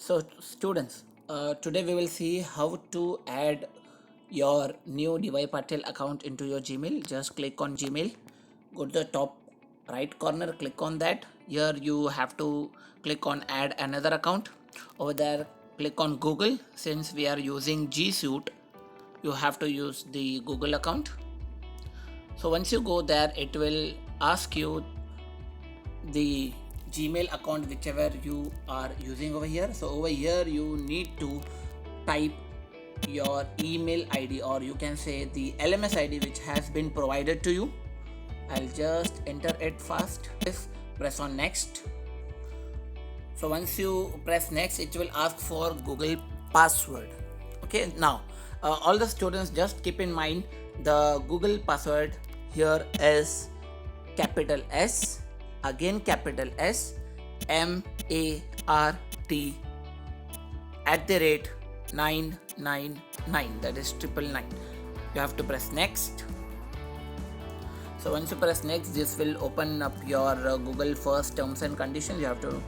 So, students, today we will see how to add your new DY Patel account into your Gmail. Just click on Gmail, go to the top right corner, click on that. Here you have to click on add another account. Over there, click on Google. Since we are using G Suite, you have to use the Google account. So once you go there, it will ask you the Gmail account whichever you are using over here. So over here you need to type your email ID, or you can say the LMS ID which has been provided to you. I'll just enter it first. Press on next. So once you press next, it will ask for Google password. Okay, now all the students just keep in mind the Google password here is capital S, again capital S, MART @999, that is 999. You have to press next. So once you press next, this will open up your Google first terms and conditions. You have to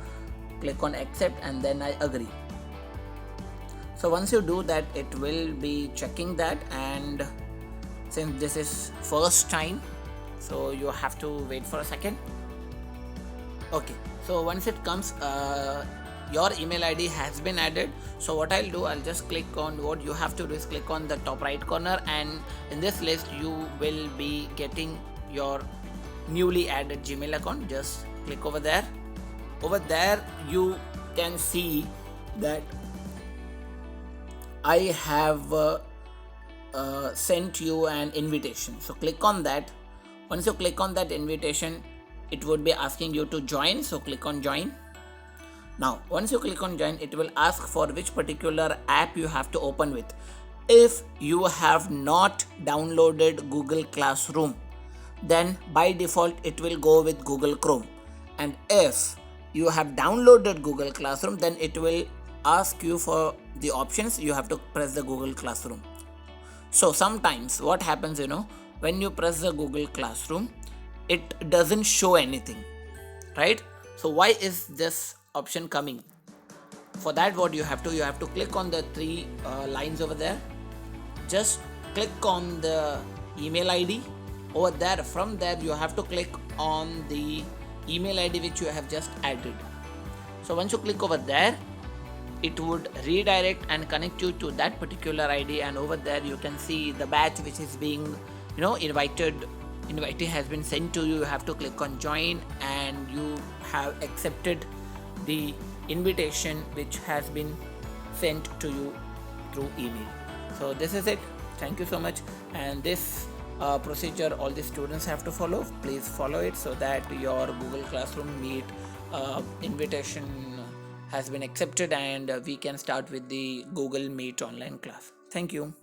click on accept and then I agree. So once you do that, it will be checking that, and since this is first time, so you have to wait for a second. Okay, so once it comes, your email ID has been added. So what I'll do, I'll just click on, what you have to do is click on the top right corner, and in this list you will be getting your newly added Gmail account. Just click over there. Over there you can see that I have sent you an invitation. So click on that. Once you click on that invitation, it would be asking you to join. So click on join. Now once you click on join, it will ask for which particular app you have to open with. If you have not downloaded Google Classroom, then by default it will go with Google Chrome. And if you have downloaded Google Classroom, then it will ask you for the options. You have to press the Google Classroom. So sometimes what happens, when you press the Google Classroom, it doesn't show anything, right? So why is this option coming? For that, what you have to click on the three lines over there. Just click on the email ID over there. From there you have to click on the email ID which you have just added. So once you click over there, it would redirect and connect you to that particular ID, and over there you can see the batch which is being invitee has been sent to you. You have to click on join, and you have accepted the invitation which has been sent to you through email. So this is it. Thank you so much. And this procedure all the students have to follow. Please follow it so that your Google Classroom Meet invitation has been accepted, and we can start with the Google Meet online class. Thank you.